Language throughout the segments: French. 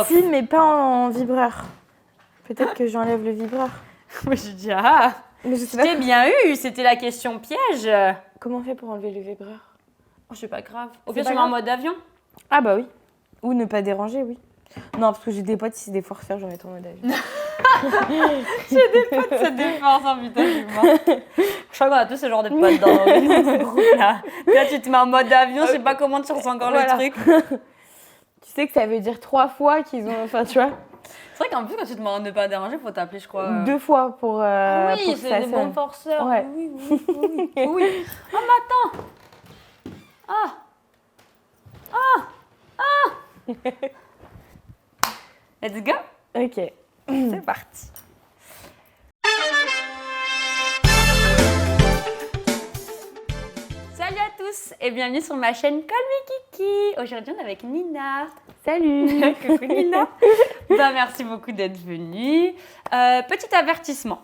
Si, mais pas en vibreur. Peut-être que j'enlève le vibreur. Moi, j'ai dit ah. Mais je sais J'ai pas. bien eu, c'était la question piège. Comment on fait pour enlever le vibreur? Oh, c'est pas grave. Au C'est pire, pas tu mets en grave. mode avion. Ah bah oui. Ou ne pas déranger, oui. Non, parce que j'ai des potes, si c'est des forfaits, j'en mets en mode avion. J'ai des potes, ça défense, hein, putain, je suis morte. Je crois qu'on a tous ce genre de potes dans notre groupe là. Là, tu te mets en mode avion, je sais pas comment tu ressens encore Voilà. le truc. Tu sais que ça veut dire 3 fois qu'ils ont. Enfin, tu vois, C'est vrai qu'en plus, quand tu te mets en ne pas déranger, faut t'appeler, je crois. 2 fois pour. Ah oui, pour que c'est ça des sonne. bons forceurs. Ouais. Oui, oui, oui, oui. Oui. Oh, mais attends. Let's go. Ok. C'est parti. Salut à tous et bienvenue sur ma chaîne Call Me Kiki. Aujourd'hui, on est avec Nina. Salut. Coucou Nina. Merci beaucoup d'être venue. Petit avertissement.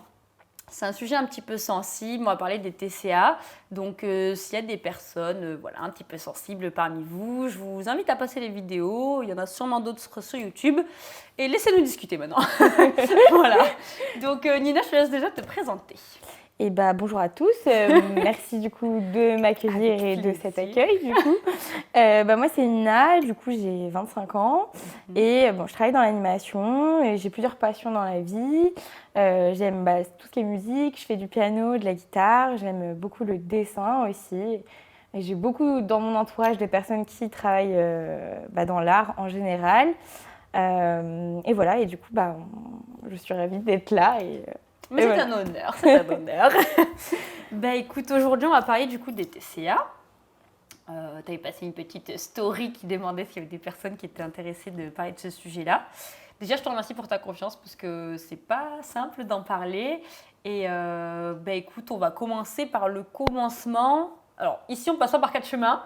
C'est un sujet un petit peu sensible. On va parler des TCA. Donc, s'il y a des personnes voilà, un petit peu sensibles parmi vous, je vous invite à passer les vidéos. Il y en a sûrement d'autres sur YouTube. Et laissez-nous discuter maintenant. Voilà. Donc, Nina, je te laisse déjà te présenter. Et bah bonjour à tous, merci du coup de m'accueillir et de cet accueil du coup. Moi c'est Nina, du coup j'ai 25 ans et je travaille dans l'animation et j'ai plusieurs passions dans la vie. J'aime tout ce qui est musique, je fais du piano, de la guitare, j'aime beaucoup le dessin aussi. Et j'ai beaucoup dans mon entourage de personnes qui travaillent dans l'art en général. Et voilà, et du coup je suis ravie d'être là. Mais c'est un honneur, c'est un honneur. Écoute, aujourd'hui, on va parler du coup des TCA. Tu avais passé une petite story qui demandait s'il y avait des personnes qui étaient intéressées de parler de ce sujet-là. Déjà, je te remercie pour ta confiance parce que c'est pas simple d'en parler. Et écoute, on va commencer par le commencement. Alors, ici, on passe pas par 4 chemins,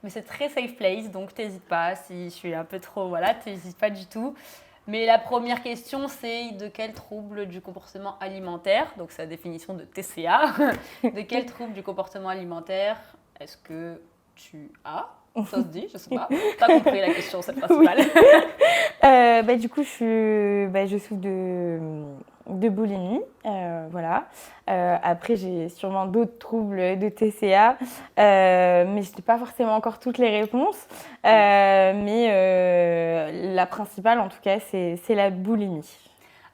mais c'est très safe place, donc t'hésites pas. Si je suis un peu trop, voilà, t'hésites pas du tout. Mais la première question, c'est de quel trouble du comportement alimentaire, donc c'est la définition de TCA, de quel trouble du comportement alimentaire est-ce que tu as? Ça se dit, je sais pas. T'as compris la question, c'est le principal. Du coup, je souffre de boulimie, voilà. Après, j'ai sûrement d'autres troubles de TCA, mais je n'ai pas forcément encore toutes les réponses. Mais la principale, en tout cas, c'est la boulimie.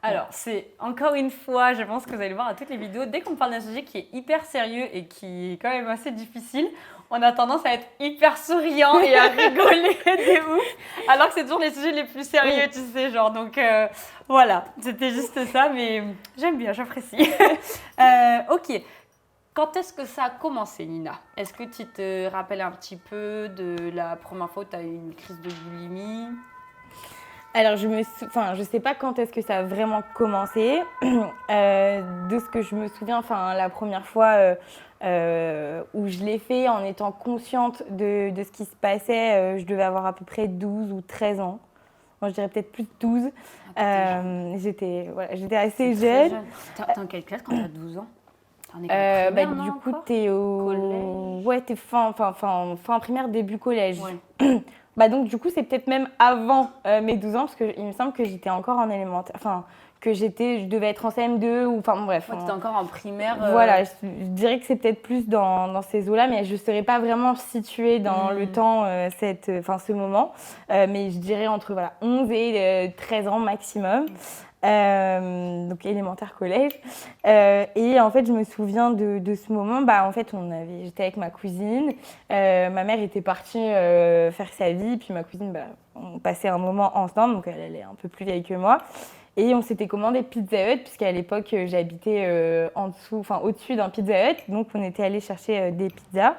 Alors, c'est encore une fois, je pense que vous allez voir à toutes les vidéos, dès qu'on parle d'un sujet qui est hyper sérieux et qui est quand même assez difficile, on a tendance à être hyper souriant et à rigoler de ouf, alors que c'est toujours les sujets les plus sérieux, tu sais, genre. Donc voilà, c'était juste ça, mais j'aime bien, j'apprécie. Ok, quand est-ce que ça a commencé, Nina? Est-ce que tu te rappelles un petit peu de la première fois où tu as eu une crise de boulimie? Alors, je sais pas quand est-ce que ça a vraiment commencé. De ce que je me souviens, la première fois où je l'ai fait en étant consciente de ce qui se passait, je devais avoir à peu près 12 ou 13 ans. Moi, je dirais peut-être plus de 12. J'étais assez jeune. T'es en quelle classe quand t'as 12 ans? T'es en école primaire, Du coup, encore t'es au... collège? Ouais, t'es fin primaire, début collège. Ouais. Donc, du coup, c'est peut-être même avant mes 12 ans, parce qu'il me semble que j'étais encore en élémentaire. Enfin, je devais être en CM2 ou... Enfin, bon, bref. Ouais, t'étais encore en primaire. Voilà, je dirais que c'est peut-être plus dans ces eaux-là, mais je ne saurais pas vraiment situer dans le temps ce moment. Mais je dirais entre 11 et 13 ans maximum. Donc élémentaire, collège. Et en fait, je me souviens de ce moment. En fait, j'étais avec ma cousine. Ma mère était partie faire sa vie. Puis ma cousine, on passait un moment ensemble. Donc elle est un peu plus vieille que moi. Et on s'était commandé Pizza Hut, puisqu'à l'époque, j'habitais au-dessus d'un Pizza Hut. Donc on était allé chercher des pizzas.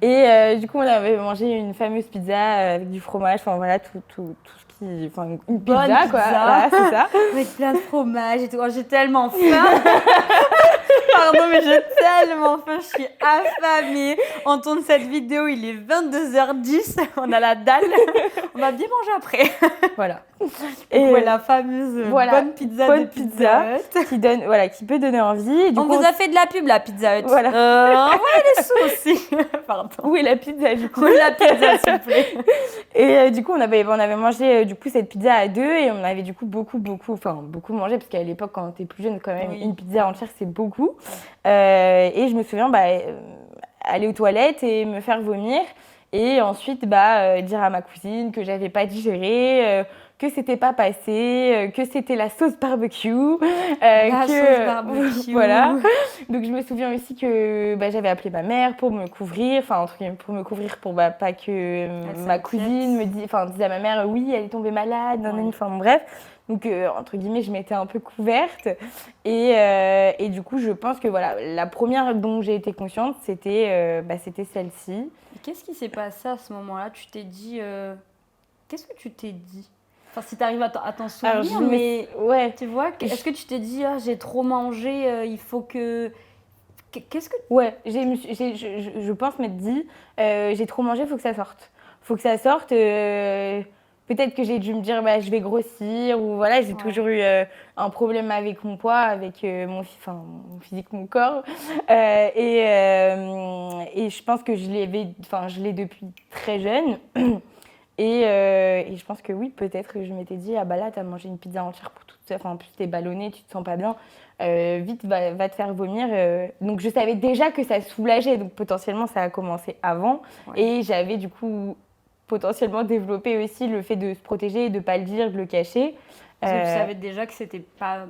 Et du coup, on avait mangé une fameuse pizza avec du fromage. Enfin voilà, tout ce qui... Enfin, une pizza, bonne quoi. Pizza. Voilà, c'est ça. Avec plein de fromage et tout. Oh, j'ai tellement faim. Pardon, mais j'ai tellement faim, je suis affamée. On tourne cette vidéo, il est 22h10, on a la dalle. On va bien manger après. Voilà. Et la fameuse bonne pizza de Pizza Hut. Qui peut donner envie. On vous a fait de la pub, la Pizza Hut. Voilà. Envoyez les sous aussi. Pardon. Où est la pizza du coup? Où est la pizza, s'il vous plaît? Et du coup, on avait mangé du coup cette pizza à 2 et on avait du coup beaucoup mangé parce qu'à l'époque, quand t'es plus jeune, quand même, une pizza entière, c'est beaucoup. Et je me souviens aller aux toilettes et me faire vomir et ensuite dire à ma cousine que j'avais pas digéré, que c'était pas passé, que c'était la sauce barbecue. Sauce barbecue. Voilà. Donc je me souviens aussi que j'avais appelé ma mère pour me couvrir, pour pas que ma cousine dise à ma mère oui, elle est tombée malade, bref. Donc entre guillemets, je m'étais un peu couverte et du coup, je pense que la première dont j'ai été consciente, c'était celle-ci. Et qu'est-ce qui s'est passé à ce moment-là? Tu t'es dit qu'est-ce que tu t'es dit? Enfin, si tu arrives à t'en souvenir, mais tu vois, est-ce que tu t'es dit j'ai trop mangé, il faut que... Qu'est-ce que... Ouais, je pense m'être dit j'ai trop mangé, il faut que ça sorte. Faut que ça sorte. Peut-être que j'ai dû me dire je vais grossir ou voilà, j'ai toujours eu un problème avec mon poids, avec mon physique, mon corps. Et je pense que je l'ai depuis très jeune. Et je pense que oui, peut-être que je m'étais dit là, t'as mangé une pizza entière pour toute ça. En plus, t'es ballonnée, tu te sens pas bien. Vite, va te faire vomir. Donc, je savais déjà que ça soulageait. Donc, potentiellement, ça a commencé avant. Ouais. Et j'avais du coup potentiellement développé aussi le fait de se protéger, de ne pas le dire, de le cacher. Parce que tu savais déjà que c'était pas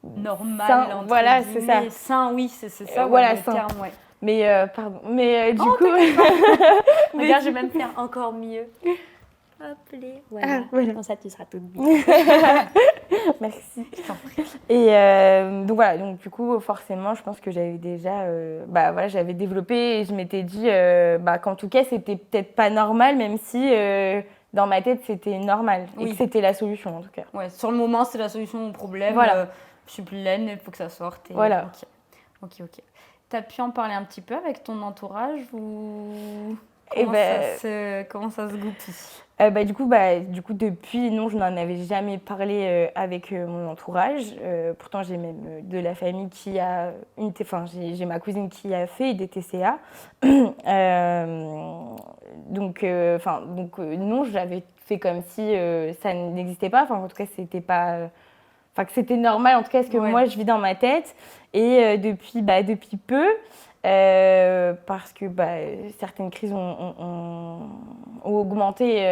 normal. Sain, voilà, c'est ça. Sain, oui, c'est ça. Voilà, le terme, ouais. Mais pardon. Mais du coup. Regarde, je vais même faire encore mieux. Hop, voilà. Comme ça, tu seras toute bien. Merci. Je t'en prie. Et donc voilà, donc du coup, forcément, je pense que j'avais déjà, j'avais développé et je m'étais dit qu'en tout cas, c'était peut-être pas normal, même si dans ma tête, c'était normal et que c'était la solution en tout cas. Ouais, sur le moment, c'est la solution au problème. Voilà. Je suis pleine, il faut que ça sorte. Et... Voilà. Ok. T'as pu en parler un petit peu avec ton entourage ou comment ça se goupille? Du coup, depuis, non, je n'en avais jamais parlé avec mon entourage. Pourtant, j'ai même de la famille qui a j'ai ma cousine qui a fait des TCA. Donc, non, j'avais fait comme si ça n'existait pas. Enfin, en tout cas, c'était pas... que c'était normal, en tout cas, ce que moi, je vis dans ma tête. Et depuis peu... parce que certaines crises ont augmenté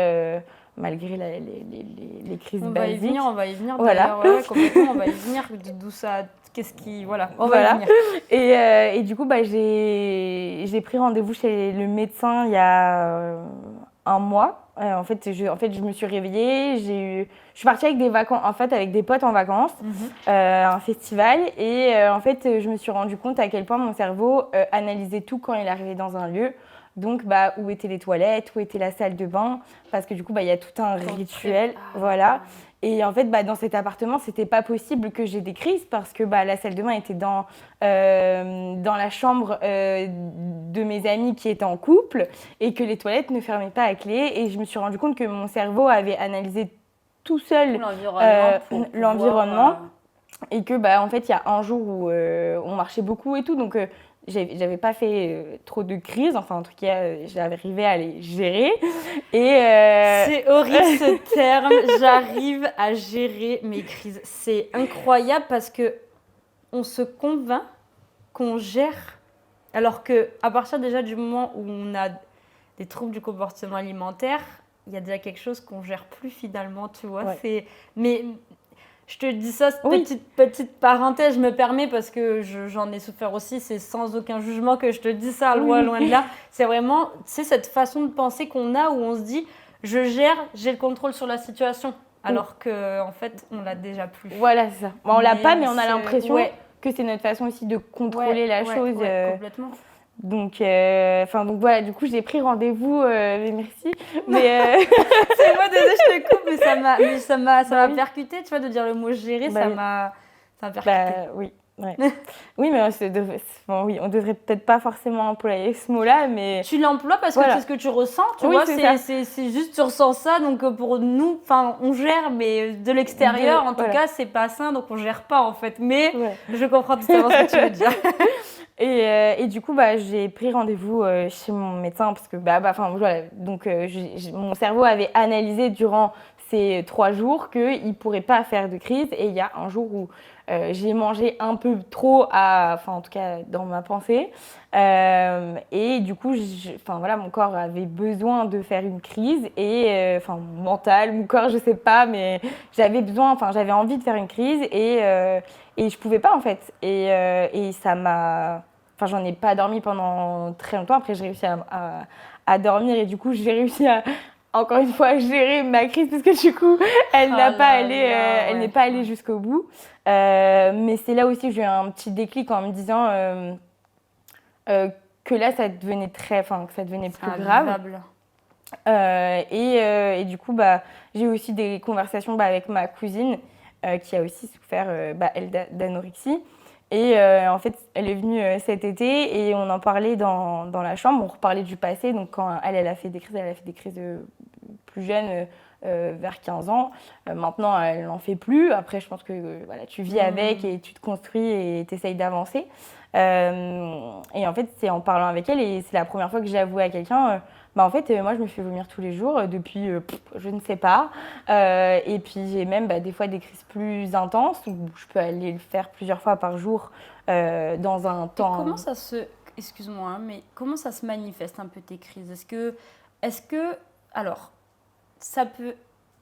malgré les crises basiques. On va y venir. Voilà. Complètement, on va y venir. D'où ça, qu'est-ce qui, voilà. On va y venir. Et du coup, j'ai pris rendez-vous chez le médecin il y a un mois. En fait, je me suis réveillée, je suis partie avec avec des potes en vacances, un festival, et en fait, je me suis rendu compte à quel point mon cerveau analysait tout quand il arrivait dans un lieu. Donc, où étaient les toilettes, où était la salle de bain, parce que du coup, il y a tout un rituel, voilà. Et en fait, dans cet appartement, c'était pas possible que j'ai des crises parce que la salle de bain était dans la chambre de mes amis qui étaient en couple et que les toilettes ne fermaient pas à clé. Et je me suis rendu compte que mon cerveau avait analysé tout seul l'environnement et que en fait, il y a un jour où on marchait beaucoup et tout, donc j'avais pas fait trop de crises, enfin en tout cas j'arrivais à les gérer et c'est horrible ce terme, j'arrive à gérer mes crises. C'est incroyable parce que on se convainc qu'on gère, alors que à partir déjà du moment où on a des troubles du comportement alimentaire, il y a déjà quelque chose qu'on gère plus finalement, tu vois. Mais je te dis ça, petite parenthèse, je me permets parce que j'en ai souffert aussi, c'est sans aucun jugement que je te dis ça, loin de là. C'est vraiment, cette façon de penser qu'on a où on se dit, je gère, j'ai le contrôle sur la situation, alors qu'en fait, on l'a déjà plus. Voilà, c'est ça. On l'a pas, mais on a l'impression que c'est notre façon aussi de contrôler la chose. Complètement. Donc voilà, du coup, j'ai pris rendez-vous, merci. Mais c'est moi, désolée, je te coupe, mais ça m'a percuté, tu vois, de dire le mot gérer, ça m'a percuté. Oui. Ouais. Oui, mais oui, on devrait peut-être pas forcément employer ce mot-là, mais... Tu l'emploies parce que c'est ce que tu ressens, tu vois, c'est juste tu ressens ça, donc pour nous, on gère, mais de l'extérieur, en tout cas, c'est pas sain, donc on gère pas en fait. Mais je comprends totalement ce que tu veux dire. Et du coup, j'ai pris rendez-vous chez mon médecin parce que, voilà, donc mon cerveau avait analysé durant ces 3 jours qu'il ne pourrait pas faire de crise. Et il y a un jour où j'ai mangé un peu trop, en tout cas dans ma pensée. Et du coup, mon corps avait besoin de faire une crise. Et mental, mon corps, je sais pas, mais j'avais envie de faire une crise et je pouvais pas en fait. Et ça m'a... j'en ai pas dormi pendant très longtemps. Après, j'ai réussi à dormir et du coup, j'ai réussi à, encore une fois, gérer ma crise parce que du coup, elle n'est pas allée jusqu'au bout. Mais c'est là aussi que j'ai eu un petit déclic en me disant que là, ça devenait que ça devenait plus grave. Et du coup, j'ai eu aussi des conversations avec ma cousine qui a aussi souffert, elle, d'anorexie. Et en fait, elle est venue cet été et on en parlait dans la chambre. On reparlait du passé. Donc, quand elle a fait des crises plus jeunes, vers 15 ans. Maintenant, elle n'en fait plus. Après, je pense que tu vis avec et tu te construis et tu essayes d'avancer. Et en fait, c'est en parlant avec elle et c'est la première fois que j'ai avoué à quelqu'un en fait, moi, je me fais vomir tous les jours depuis, je ne sais pas. Et puis, j'ai même des fois des crises plus intenses où je peux aller le faire plusieurs fois par jour dans un temps... Et comment ça se... Excuse-moi, mais comment ça se manifeste un peu tes crises ? Est-ce que... Alors, ça peut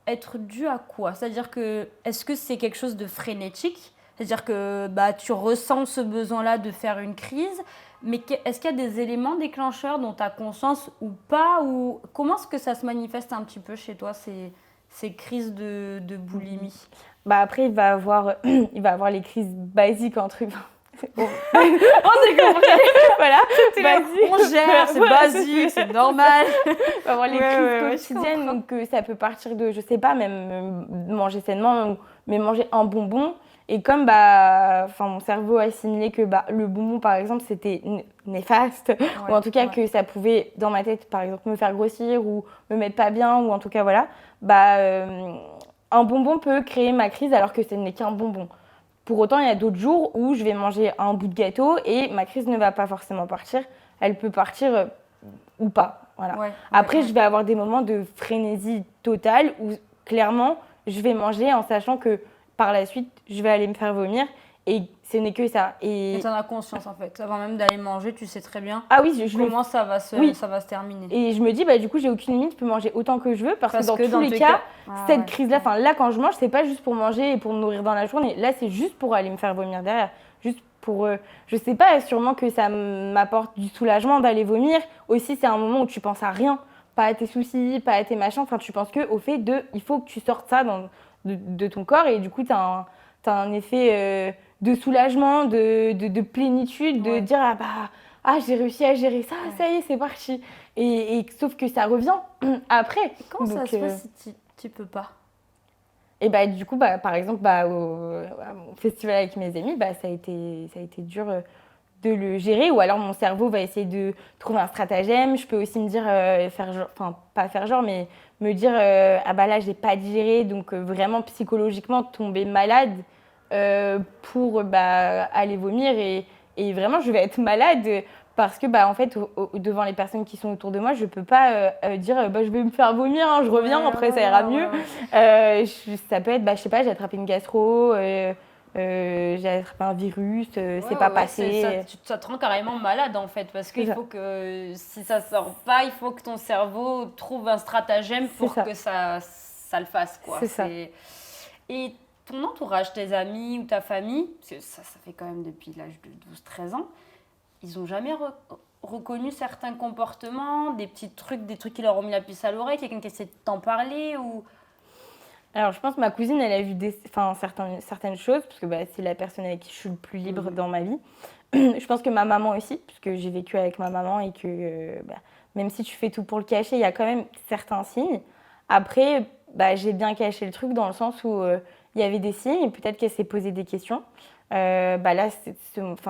être dû à quoi ? C'est-à-dire que... Est-ce que c'est quelque chose de frénétique ? C'est-à-dire que tu ressens ce besoin-là de faire une crise, mais est-ce qu'il y a des éléments déclencheurs dont tu as conscience ou pas ? Ou comment est-ce que ça se manifeste un petit peu chez toi, ces crises de boulimie ? Après, il va avoir les crises basiques en truc. On s'est compris. Voilà, on gère, c'est basique, c'est normal. Il va avoir les crises quotidiennes, donc ça peut partir de, je sais pas, même manger sainement, mais manger un bonbon. Et comme mon cerveau a assimilé que le bonbon, par exemple, c'était néfaste, ou en tout cas que ça pouvait, dans ma tête, par exemple, me faire grossir ou me mettre pas bien, ou en tout cas, voilà, un bonbon peut créer ma crise alors que ce n'est qu'un bonbon. Pour autant, il y a d'autres jours où je vais manger un bout de gâteau et ma crise ne va pas forcément partir. Elle peut partir ou pas. Voilà. Après, je vais avoir des moments de frénésie totale où, clairement, je vais manger en sachant que par la suite, je vais aller me faire vomir et ce n'est que ça. Et tu en as conscience en fait. Avant même d'aller manger, tu sais très bien comment ça va se terminer. Et je me dis, du coup, j'ai aucune limite, je peux manger autant que je veux parce que dans tous les cas, cette crise-là, là, quand je mange, c'est pas juste pour manger et pour me nourrir dans la journée. Là, c'est juste pour aller me faire vomir derrière. Juste pour, je sais pas, sûrement que ça m'apporte du soulagement d'aller vomir. Aussi, c'est un moment où tu penses à rien, pas à tes soucis, pas à tes machins. Enfin, tu penses qu'au fait il faut que tu sortes ça de ton corps et du coup, tu as un effet de soulagement, de plénitude, de dire j'ai réussi à gérer ça, ça y est, c'est parti. Et sauf que ça revient après. Et comment ça se passe si tu peux pas ? Et du coup, par exemple, à mon festival avec mes amis, ça a été dur de le gérer. Ou alors mon cerveau va essayer de trouver un stratagème. Je peux aussi me dire, pas faire genre, mais me dire, là, j'ai pas digéré. Donc vraiment psychologiquement tomber malade pour aller vomir. Et vraiment, je vais être malade parce que en fait, devant les personnes qui sont autour de moi, je peux pas dire je vais me faire vomir, je reviens, après ça ira mieux. Ça peut être, je sais pas, j'ai attrapé une gastro, j'ai attrapé un virus, c'est pas passé. Ça te rend carrément malade en fait, parce qu'il faut que si ça sort pas, il faut que ton cerveau trouve un stratagème pour que ça le fasse, quoi. C'est ça. Et ton entourage, tes amis ou ta famille, parce que ça fait quand même depuis l'âge de 12-13 ans, ils n'ont jamais reconnu certains comportements, des petits trucs, des trucs qui leur ont mis la puce à l'oreille, quelqu'un qui essaie de t'en parler ou... Alors, je pense que ma cousine, elle a vu certaines choses, parce que c'est la personne avec qui je suis le plus libre dans ma vie. Je pense que ma maman aussi, parce que j'ai vécu avec ma maman et que même si tu fais tout pour le cacher, il y a quand même certains signes. Après, j'ai bien caché le truc dans le sens où il y avait des signes et peut-être qu'elle s'est posé des questions. Là,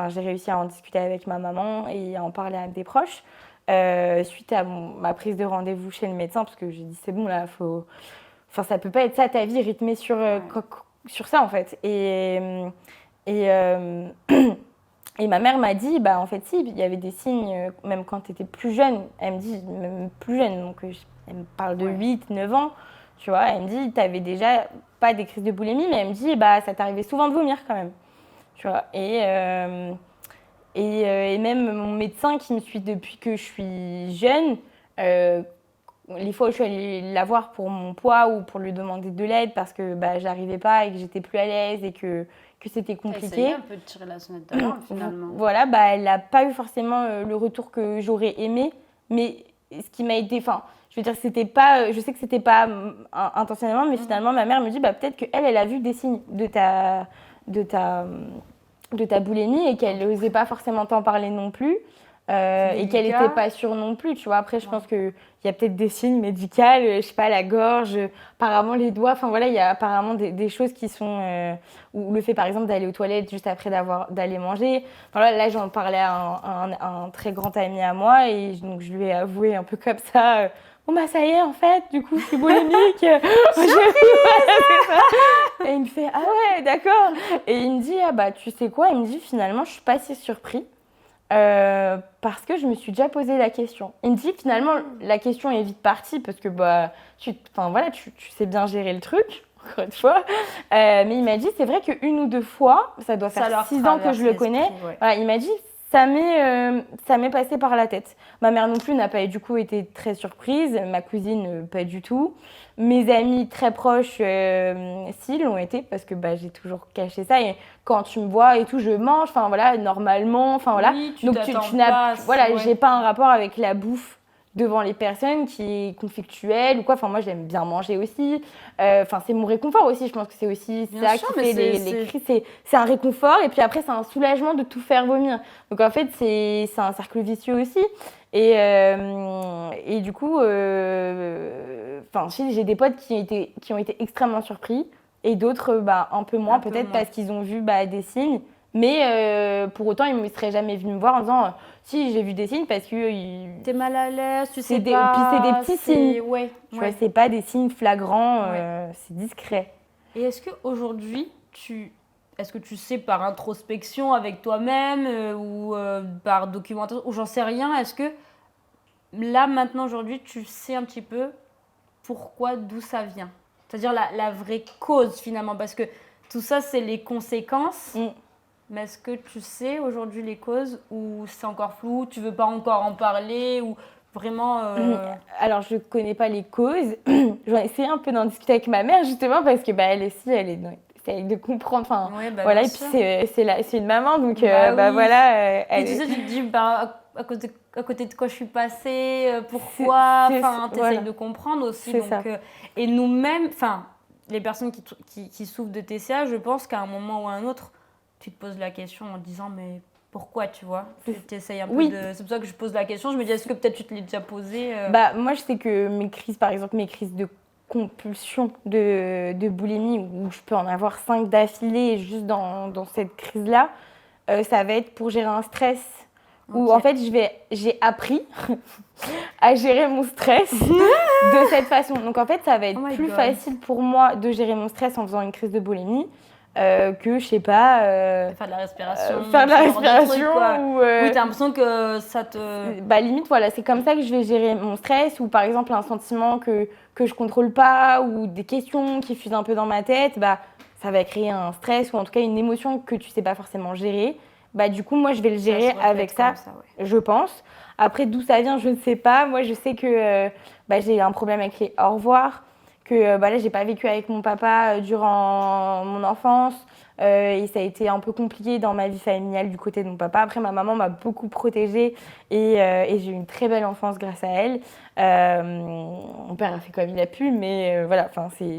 j'ai réussi à en discuter avec ma maman et à en parler à des proches. Suite à ma prise de rendez-vous chez le médecin, parce que j'ai dit c'est bon là, ça peut pas être ça ta vie rythmée sur ça en fait. Et, et ma mère m'a dit en fait si, il y avait des signes même quand tu étais plus jeune. Elle me dit même plus jeune, donc elle me parle de 8, 9 ans, tu vois. Elle me dit tu avais déjà pas des crises de boulimie, mais elle me dit ça t'arrivait souvent de vomir quand même, tu vois. Et même mon médecin qui me suit depuis que je suis jeune, les fois où je suis allée la voir pour mon poids ou pour lui demander de l'aide parce que j'arrivais pas et que j'étais plus à l'aise et que c'était compliqué. T'as essayé un peu de tirer la sonnette d'alarme finalement. Voilà, elle n'a pas eu forcément le retour que j'aurais aimé, mais ce qui m'a été... je veux dire, c'était pas... Je sais que c'était pas intentionnellement, mais finalement, ma mère me dit peut-être qu'elle a vu des signes de ta boulimie et qu'elle n'osait pas forcément t'en parler non plus. Et qu'elle n'était pas sûre non plus, tu vois. Après, je pense qu'il y a peut-être des signes médicaux, je sais pas, la gorge, apparemment les doigts. Enfin voilà, il y a apparemment des choses qui sont... ou le fait, par exemple, d'aller aux toilettes juste après d'aller manger. Enfin, là, j'en parlais à un très grand ami à moi et donc je lui ai avoué un peu comme ça... ça y est, en fait, du coup, je suis boulimique. Et il me fait, ah ouais, d'accord. Et il me dit, tu sais quoi? Il me dit, finalement, je suis pas si surpris. Parce que je me suis déjà posé la question. Il me dit finalement la question est vite partie parce que tu sais bien gérer le truc, encore une fois. Mais il m'a dit c'est vrai qu'une ou deux fois, ça doit faire 6 ans que je le connais. Ouais. Voilà, il m'a dit ça m'est passé par la tête. Ma mère non plus n'a pas du coup été très surprise, ma cousine pas du tout. Mes amis très proches, si, l'ont été parce que j'ai toujours caché ça. Et quand tu me vois et tout, je mange, enfin voilà, normalement, enfin voilà. Oui, donc tu n'as, voilà, j'ai pas un rapport avec la bouffe devant les personnes qui est conflictuelle ou quoi. Enfin moi j'aime bien manger aussi. C'est mon réconfort aussi. Je pense que c'est aussi bien ça sûr, qui fait les cris. C'est un réconfort et puis après c'est un soulagement de tout faire vomir. Donc en fait c'est un cercle vicieux aussi. Et du coup, j'ai des potes qui ont été extrêmement surpris et d'autres un peu moins, peut-être parce qu'ils ont vu des signes. Mais pour autant, ils ne seraient jamais venus me voir en disant si j'ai vu des signes parce que t'es mal à l'aise, tu sais pas. Puis c'est des petits signes. Ouais. Tu vois, c'est pas des signes flagrants, c'est discret. Et est-ce qu'aujourd'hui, est-ce que tu sais par introspection avec toi-même ou par documentation ou j'en sais rien, est-ce que là maintenant aujourd'hui tu sais un petit peu d'où ça vient? C'est-à-dire la vraie cause finalement parce que tout ça c'est les conséquences. Mais est-ce que tu sais aujourd'hui les causes ou c'est encore flou, tu veux pas encore en parler ou vraiment Alors je connais pas les causes. J'en ai essayé un peu d'en discuter avec ma mère justement parce que elle aussi elle est essaye de comprendre. Enfin voilà et puis c'est une maman donc oui. voilà. Et tu sais tu te dis à côté de quoi je suis passée, pourquoi, tu essayes de comprendre aussi. Donc, et nous-mêmes, les personnes qui souffrent de TCA, je pense qu'à un moment ou à un autre, tu te poses la question en te disant mais pourquoi, tu vois, tu essayes un peu c'est pour ça que je pose la question, je me dis est-ce que peut-être tu te l'es déjà posée Moi je sais que mes crises de compulsion de boulimie où je peux en avoir 5 d'affilée juste dans cette crise-là, ça va être pour gérer un stress. Où en fait j'ai appris à gérer mon stress de cette façon. Donc en fait ça va être plus facile pour moi de gérer mon stress en faisant une crise de boulimie que je sais pas faire de la respiration oui t'as l'impression que ça te limite voilà c'est comme ça que je vais gérer mon stress ou par exemple un sentiment que je contrôle pas ou des questions qui fusent un peu dans ma tête ça va créer un stress ou en tout cas une émotion que tu sais pas forcément gérer. Du coup, moi, je vais le gérer avec ça, je pense. Après, d'où ça vient, je ne sais pas. Moi, je sais que j'ai un problème avec les au revoir, que là, j'ai pas vécu avec mon papa durant mon enfance. Et ça a été un peu compliqué dans ma vie familiale du côté de mon papa. Après, ma maman m'a beaucoup protégée et j'ai eu une très belle enfance grâce à elle. Mon père a fait comme il a pu, mais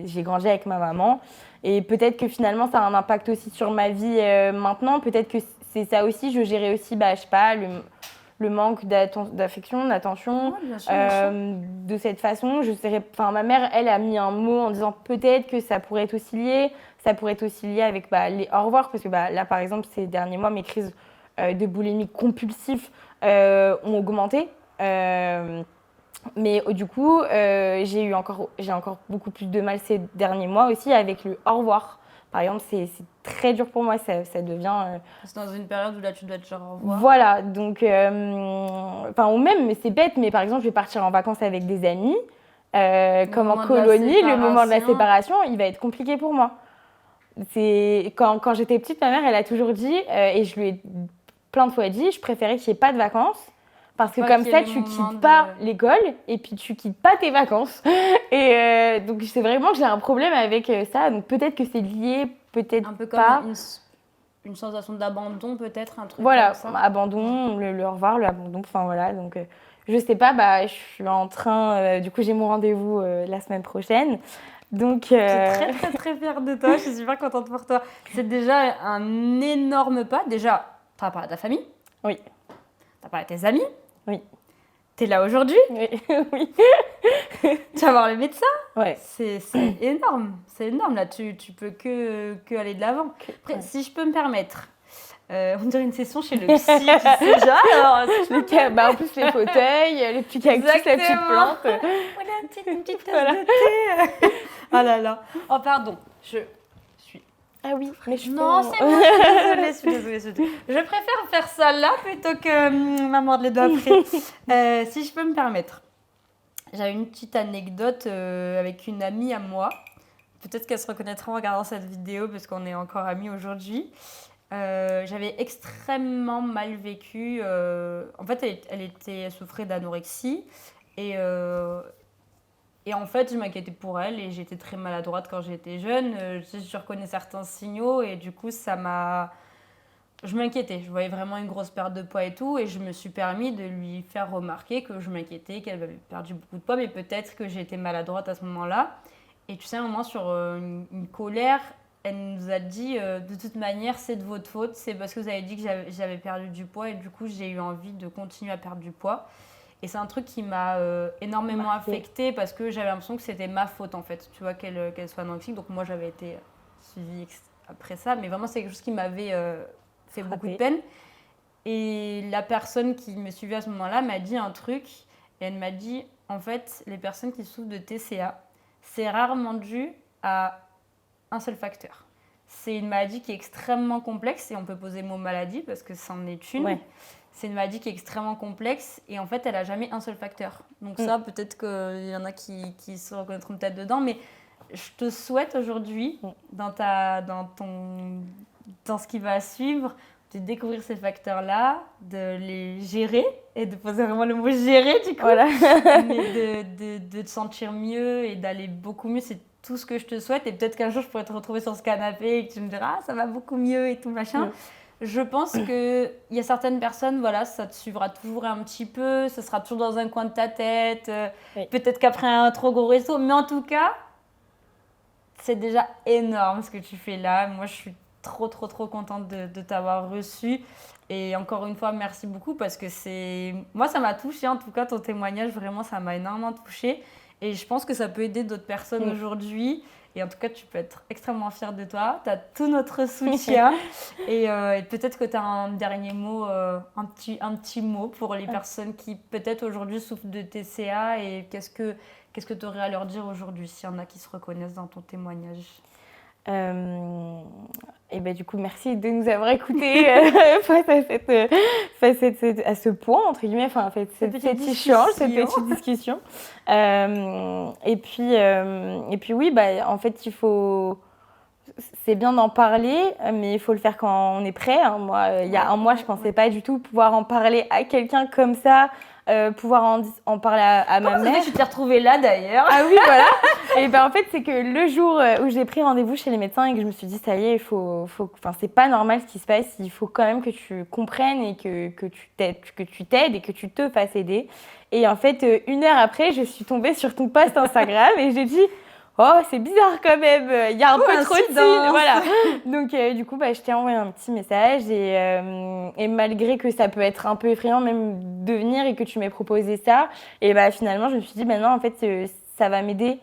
j'ai grandi avec ma maman. Et peut-être que finalement, ça a un impact aussi sur ma vie maintenant. Peut-être que c'est ça aussi, je gérais aussi, je sais pas, le manque d'affection, d'attention. Ouais, bien sûr, bien sûr. De cette façon, ma mère, elle a mis un mot en disant peut-être que ça pourrait être aussi lié. Ça pourrait être aussi lié avec les au revoir, parce que là, par exemple, ces derniers mois, mes crises de boulimie compulsif ont augmenté. Mais du coup, j'ai encore beaucoup plus de mal ces derniers mois aussi avec le au revoir. Par exemple, c'est très dur pour moi, ça devient... C'est dans une période où là, tu dois te dire au revoir. Voilà, donc... ou même, mais c'est bête, mais par exemple, je vais partir en vacances avec des amis, comme en colonie, le moment de la séparation, il va être compliqué pour moi. Quand j'étais petite, ma mère, elle a toujours dit, et je lui ai plein de fois dit, je préférais qu'il n'y ait pas de vacances. Parce que comme ça, tu quittes pas l'école et puis tu quittes pas tes vacances. Et donc, c'est vraiment que j'ai un problème avec ça. Donc, peut-être que c'est lié, peut-être un peu pas. Comme une sensation d'abandon, peut-être, un truc voilà, comme ça. Abandon, le au revoir, l'abandon. Enfin, voilà. Donc, je sais pas, je suis en train. Du coup, j'ai mon rendez-vous la semaine prochaine. Donc, Je suis très, très, très fière de toi. Je suis super contente pour toi. C'est déjà un énorme pas. Déjà, tu as parlé à ta famille. Oui. Tu as parlé à tes amis. Oui. Tu es là aujourd'hui. Oui. Oui. Tu vas voir le médecin. Ouais. C'est énorme. C'est énorme. Là, tu peux que aller de l'avant. Après, si je peux me permettre, on dirait une session chez le psy, tu sais déjà. Alors, en plus, les fauteuils, les petits cactus, la petite plante. Voilà, une petite tasse de thé. Oh là là. Oh, pardon. Je suis... Ah oui, mais je Non, c'est bon, je suis désolée. Je préfère faire ça là plutôt que mordre les doigts après. Si je peux me permettre. J'avais une petite anecdote avec une amie à moi. Peut-être qu'elle se reconnaîtra en regardant cette vidéo parce qu'on est encore amis aujourd'hui. J'avais extrêmement mal vécu. En fait, elle souffrait d'anorexie. Et en fait, je m'inquiétais pour elle et j'étais très maladroite quand j'étais jeune. Je reconnais certains signaux et du coup, je m'inquiétais. Je voyais vraiment une grosse perte de poids et tout. Et je me suis permis de lui faire remarquer que je m'inquiétais, qu'elle avait perdu beaucoup de poids, mais peut-être que j'étais maladroite à ce moment-là. Et tu sais, à un moment, sur une colère, elle nous a dit de toute manière, c'est de votre faute. C'est parce que vous avez dit que j'avais perdu du poids et du coup, j'ai eu envie de continuer à perdre du poids. Et c'est un truc qui m'a énormément affectée parce que j'avais l'impression que c'était ma faute en fait, tu vois, qu'elle soit anorexique. Donc moi j'avais été suivie après ça, mais vraiment c'est quelque chose qui m'avait fait beaucoup de peine. Et la personne qui me suivait à ce moment-là m'a dit un truc et elle m'a dit en fait les personnes qui souffrent de TCA, c'est rarement dû à un seul facteur. C'est une maladie qui est extrêmement complexe et on peut poser le mot maladie parce que c'en est une. Ouais. C'est une maladie qui est extrêmement complexe et en fait, elle n'a jamais un seul facteur. Donc ça, peut-être qu'il y en a qui se reconnaîtront peut-être dedans, mais je te souhaite aujourd'hui, dans ce qui va suivre, de découvrir ces facteurs-là, de les gérer et de poser vraiment le mot gérer du coup, voilà. mais de te sentir mieux et d'aller beaucoup mieux. C'est tout ce que je te souhaite et peut-être qu'un jour, je pourrais te retrouver sur ce canapé et que tu me diras « Ah, ça va beaucoup mieux et tout machin ». Je pense qu'il y a certaines personnes, voilà, ça te suivra toujours un petit peu, ça sera toujours dans un coin de ta tête, peut-être qu'après un trop gros réseau, mais en tout cas, c'est déjà énorme ce que tu fais là. Moi, je suis trop contente de t'avoir reçu. Et encore une fois, merci beaucoup parce que moi, ça m'a touchée, en tout cas, ton témoignage, vraiment, ça m'a énormément touchée. Et je pense que ça peut aider d'autres personnes aujourd'hui. Et en tout cas, tu peux être extrêmement fière de toi. Tu as tout notre soutien. et peut-être que tu as un dernier mot, un petit mot pour les personnes qui peut-être aujourd'hui souffrent de TCA. Et qu'est-ce que tu aurais à leur dire aujourd'hui s'il y en a qui se reconnaissent dans ton témoignage? Et du coup, merci de nous avoir écoutés face à ce point, entre guillemets, enfin, cette échange, cette petite discussion. Et puis oui, en fait, c'est bien d'en parler, mais il faut le faire quand on est prêt. Hein. Moi, il y a un mois, je ne pensais pas du tout pouvoir en parler à quelqu'un comme ça, pouvoir en parler à ma mère. Tu t'es retrouvée là d'ailleurs. Ah oui, voilà. Et en fait, c'est que le jour où j'ai pris rendez-vous chez les médecins et que je me suis dit, ça y est, c'est pas normal ce qui se passe, il faut quand même que tu comprennes et que tu t'aides et que tu te fasses aider. Et en fait, 1 heure après, je suis tombée sur ton post Instagram et j'ai dit, oh, c'est bizarre quand même, il y a un peu trop de signes, incidence. voilà. Donc du coup, je t'ai envoyé un petit message et malgré que ça peut être un peu effrayant même de venir et que tu m'aies proposé ça, et finalement, je me suis dit, non, en fait, ça va m'aider.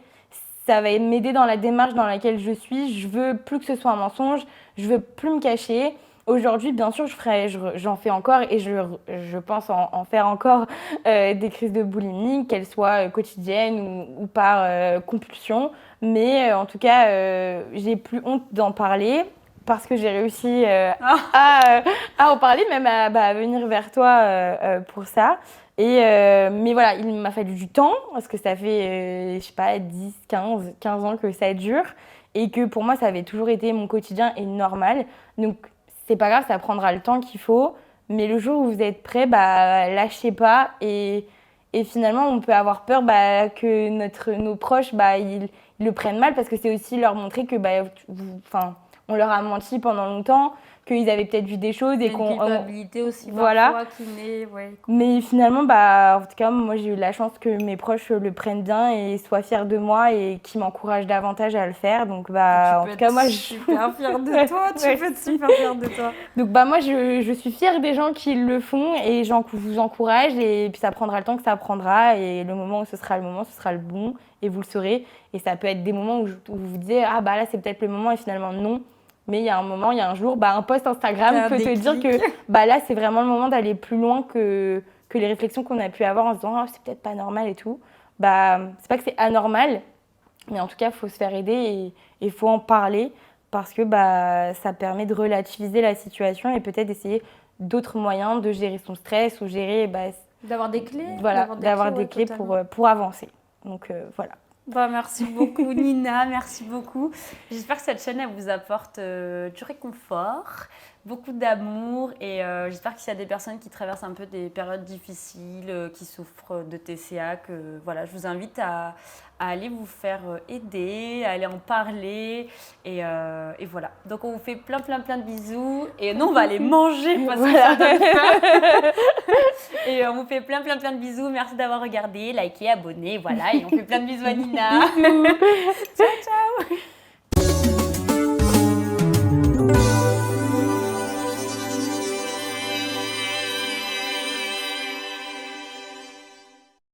Ça va m'aider dans la démarche dans laquelle je suis. Je veux plus que ce soit un mensonge, je veux plus me cacher. Aujourd'hui, bien sûr, j'en fais encore et je pense en faire encore des crises de boulimie, qu'elles soient quotidiennes ou par compulsion. Mais en tout cas, j'ai plus honte d'en parler parce que j'ai réussi à en parler, même à venir vers toi pour ça. Mais voilà, il m'a fallu du temps parce que ça fait, je sais pas, 10, 15 ans que ça dure et que pour moi, ça avait toujours été mon quotidien et normal. Donc, c'est pas grave, ça prendra le temps qu'il faut. Mais le jour où vous êtes prêt, lâchez pas. Et finalement, on peut avoir peur que nos proches, ils le prennent mal parce que c'est aussi leur montrer que on leur a menti pendant longtemps, qu'ils avaient peut-être vu des choses et une culpabilité aussi parfois qui naît. Ouais. Mais finalement, en tout cas, moi j'ai eu la chance que mes proches le prennent bien et soient fiers de moi et qui m'encouragent davantage à le faire. Donc en tout cas, moi je suis super fière de toi. Tu peux être super fière de toi. Donc moi je suis fière des gens qui le font et vous encourage et puis ça prendra le temps que ça prendra et le moment où ce sera le bon et vous le saurez. Et ça peut être des moments où vous vous disiez ah là c'est peut-être le moment et finalement non. Mais il y a un jour, un post Instagram peut te dire que là, c'est vraiment le moment d'aller plus loin que les réflexions qu'on a pu avoir en se disant oh, c'est peut-être pas normal et tout. C'est pas que c'est anormal, mais en tout cas, il faut se faire aider et il faut en parler parce que ça permet de relativiser la situation et peut-être d'essayer d'autres moyens de gérer son stress ou gérer... d'avoir des clés. Voilà, d'avoir des clés pour avancer. Donc voilà. Merci beaucoup Nina, merci beaucoup. J'espère que cette chaîne elle vous apporte du réconfort, beaucoup d'amour et j'espère qu'il y a des personnes qui traversent un peu des périodes difficiles, qui souffrent de TCA, que voilà, je vous invite à aller vous faire aider, à aller en parler et voilà. Donc on vous fait plein de bisous et nous on va aller manger parce que ça donne faim. Et on vous fait plein de bisous. Merci d'avoir regardé, liké, abonné, voilà. Et on fait plein de bisous à Nina. Ciao, ciao.